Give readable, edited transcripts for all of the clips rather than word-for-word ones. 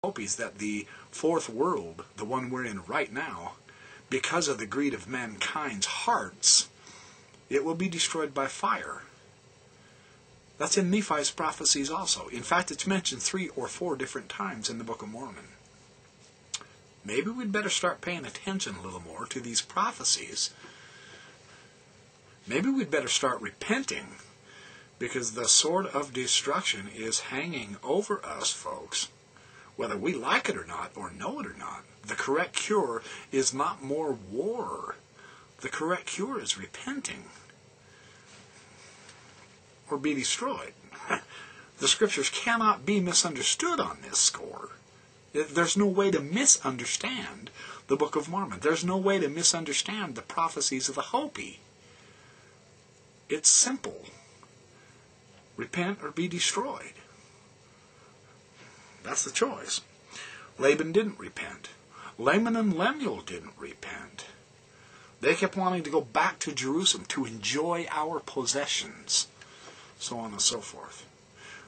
hope is that the fourth world, the one we're in right now, because of the greed of mankind's hearts, it will be destroyed by fire. That's in Nephi's prophecies also. In fact, it's mentioned 3 or 4 different times in the Book of Mormon. Maybe we'd better start paying attention a little more to these prophecies. Maybe we'd better start repenting, because the sword of destruction is hanging over us, folks. Whether we like it or not, or know it or not, the correct cure is not more war. The correct cure is repenting, or be destroyed. The Scriptures cannot be misunderstood on this score. There's no way to misunderstand the Book of Mormon. There's no way to misunderstand the prophecies of the Hopi. It's simple. Repent or be destroyed. That's the choice. Laban didn't repent. Laman and Lemuel didn't repent. They kept wanting to go back to Jerusalem to enjoy our possessions, so on and so forth.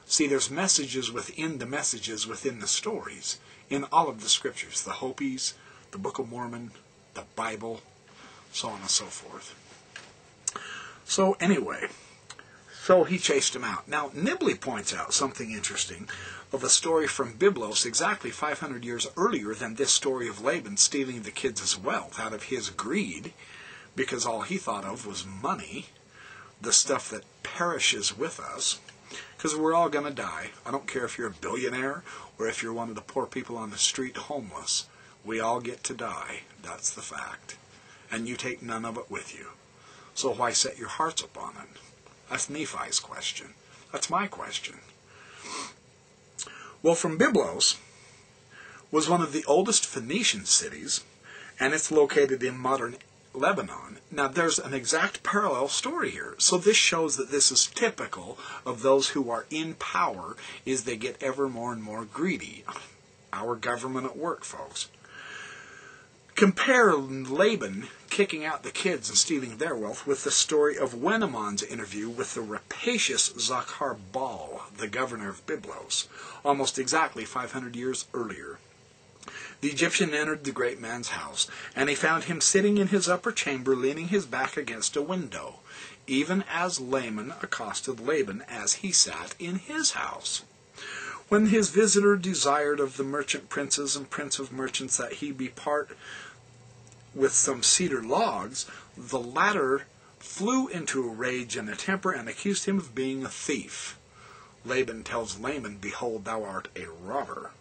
See, there's messages within the stories, in all of the Scriptures, the Hopis, the Book of Mormon, the Bible, so on and so forth. So anyway, so he chased him out. Now, Nibley points out something interesting of a story from Biblos exactly 500 years earlier than this story of Laban stealing the kids' wealth out of his greed, because all he thought of was money, the stuff that perishes with us, because we're all going to die. I don't care if you're a billionaire or if you're one of the poor people on the street homeless. We all get to die. That's the fact. And you take none of it with you. So why set your hearts upon it? That's Nephi's question. That's my question. Well, from Byblos was one of the oldest Phoenician cities, and it's located in modern Lebanon. Now, there's an exact parallel story here. So this shows that this is typical of those who are in power, is they get ever more and more greedy. Our government at work, folks. Compare Laban kicking out the kids and stealing their wealth with the story of Wenamon's interview with the rapacious Zachar Baal, the governor of Byblos, almost exactly 500 years earlier. The Egyptian entered the great man's house, and he found him sitting in his upper chamber, leaning his back against a window, even as Laman accosted Laban as he sat in his house. When his visitor desired of the merchant princes and prince of merchants that he be part with some cedar logs, the latter flew into a rage and a temper and accused him of being a thief. Laban tells Laman, "Behold, thou art a robber."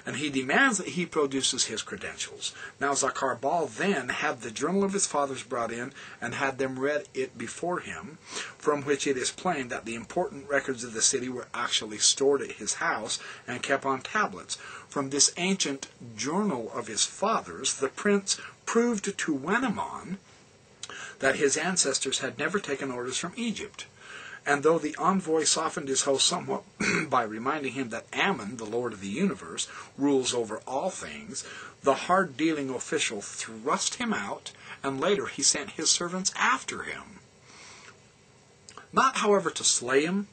And he demands that he produces his credentials. Now Zachar Baal then had the journal of his fathers brought in, and had them read it before him, from which it is plain that the important records of the city were actually stored at his house and kept on tablets. From this ancient journal of his fathers, the prince proved to Wenamon that his ancestors had never taken orders from Egypt. And though the envoy softened his host somewhat by reminding him that Ammon, the Lord of the universe, rules over all things, the hard-dealing official thrust him out, and later he sent his servants after him. Not, however, to slay him,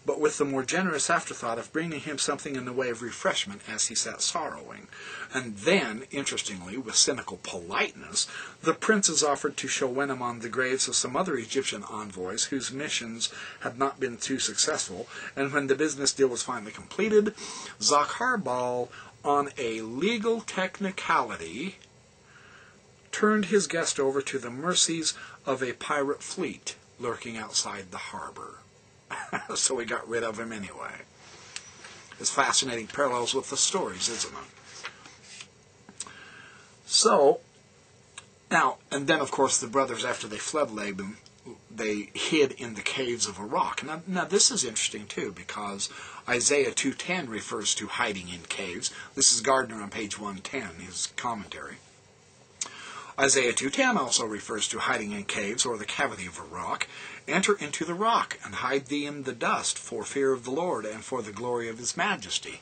but with the more generous afterthought of bringing him something in the way of refreshment as he sat sorrowing. And then, interestingly, with cynical politeness, the princes offered to show Wenamon the graves of some other Egyptian envoys whose missions had not been too successful, and when the business deal was finally completed, Zachar Baal, on a legal technicality, turned his guest over to the mercies of a pirate fleet lurking outside the harbor. So we got rid of him anyway. It's fascinating parallels with the stories, isn't it? So, now, and then of course the brothers, after they fled Laban, they hid in the caves of a rock. Now this is interesting too, because Isaiah 2:10 refers to hiding in caves. This is Gardner on page 110, his commentary. Isaiah 2:10 also refers to hiding in caves or the cavity of a rock. Enter into the rock and hide thee in the dust for fear of the Lord and for the glory of his majesty.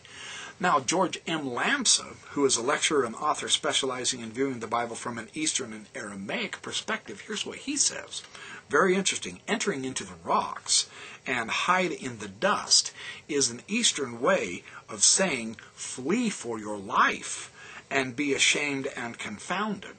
Now, George M. Lamsa, who is a lecturer and author specializing in viewing the Bible from an Eastern and Aramaic perspective, here's what he says. Very interesting. Entering into the rocks and hide in the dust is an Eastern way of saying, flee for your life and be ashamed and confounded.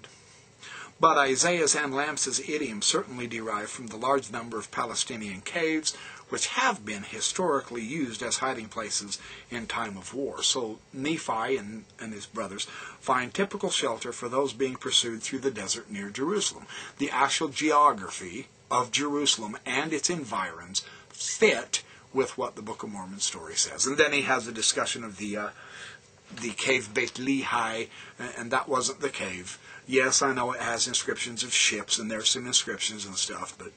But Isaiah's and Lamsa's idiom certainly derive from the large number of Palestinian caves, which have been historically used as hiding places in time of war. So Nephi and his brothers find typical shelter for those being pursued through the desert near Jerusalem. The actual geography of Jerusalem and its environs fit with what the Book of Mormon story says. And then he has a discussion of the cave Beit Lehi, and that wasn't the cave. Yes, I know it has inscriptions of ships, and there's some inscriptions and stuff, but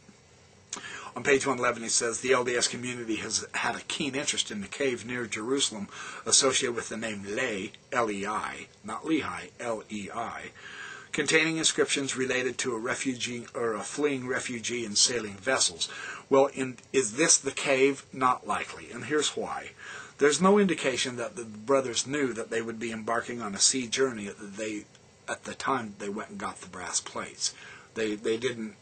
on page 111 he says, the LDS community has had a keen interest in the cave near Jerusalem associated with the name Lei, L-E-I, not Lehi, L-E-I, containing inscriptions related to a refugee or a fleeing refugee in sailing vessels. Well, is this the cave? Not likely, and here's why. There's no indication that the brothers knew that they would be embarking on a sea journey at the time they went and got the brass plates. They didn't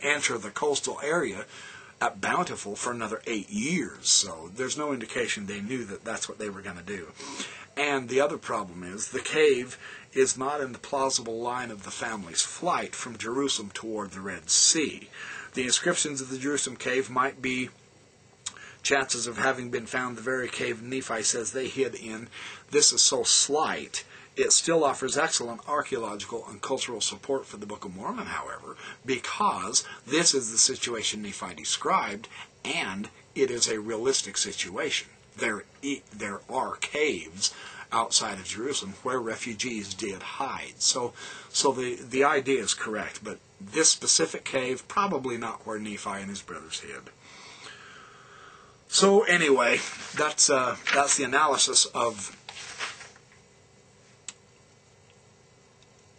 enter the coastal area at Bountiful for another 8 years, so there's no indication they knew that that's what they were going to do. And the other problem is the cave is not in the plausible line of the family's flight from Jerusalem toward the Red Sea. The inscriptions of the Jerusalem cave might be chances of having been found the very cave Nephi says they hid in. This is so slight, it still offers excellent archaeological and cultural support for the Book of Mormon, however, because this is the situation Nephi described, and it is a realistic situation. There are caves outside of Jerusalem where refugees did hide. So the idea is correct, but this specific cave, probably not where Nephi and his brothers hid. So anyway, that's the analysis of,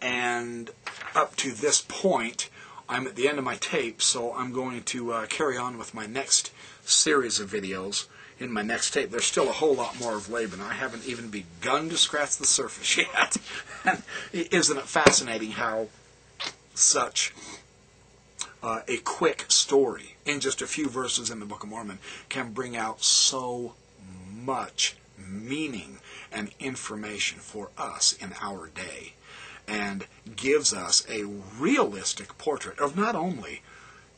and up to this point, I'm at the end of my tape, so I'm going to carry on with my next series of videos in my next tape. There's still a whole lot more of Laban. I haven't even begun to scratch the surface yet. And isn't it fascinating how such a quick story in just a few verses in the Book of Mormon can bring out so much meaning and information for us in our day, and gives us a realistic portrait of not only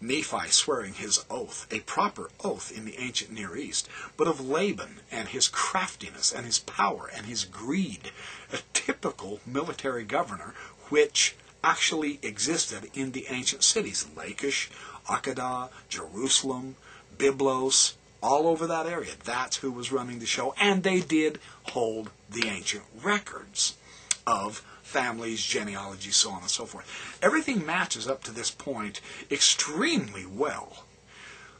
Nephi swearing his oath, a proper oath in the ancient Near East, but of Laban and his craftiness and his power and his greed, a typical military governor which actually existed in the ancient cities, Lachish, Akkadah, Jerusalem, Byblos, all over that area. That's who was running the show, and they did hold the ancient records of families, genealogy, so on and so forth. Everything matches up to this point extremely well.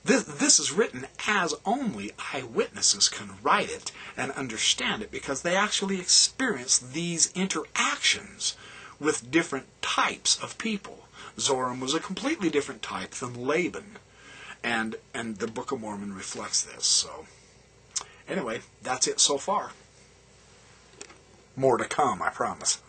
This is written as only eyewitnesses can write it and understand it, because they actually experience these interactions with different types of people. Zoram was a completely different type than Laban, and the Book of Mormon reflects this. So anyway, that's it so far. More to come, I promise.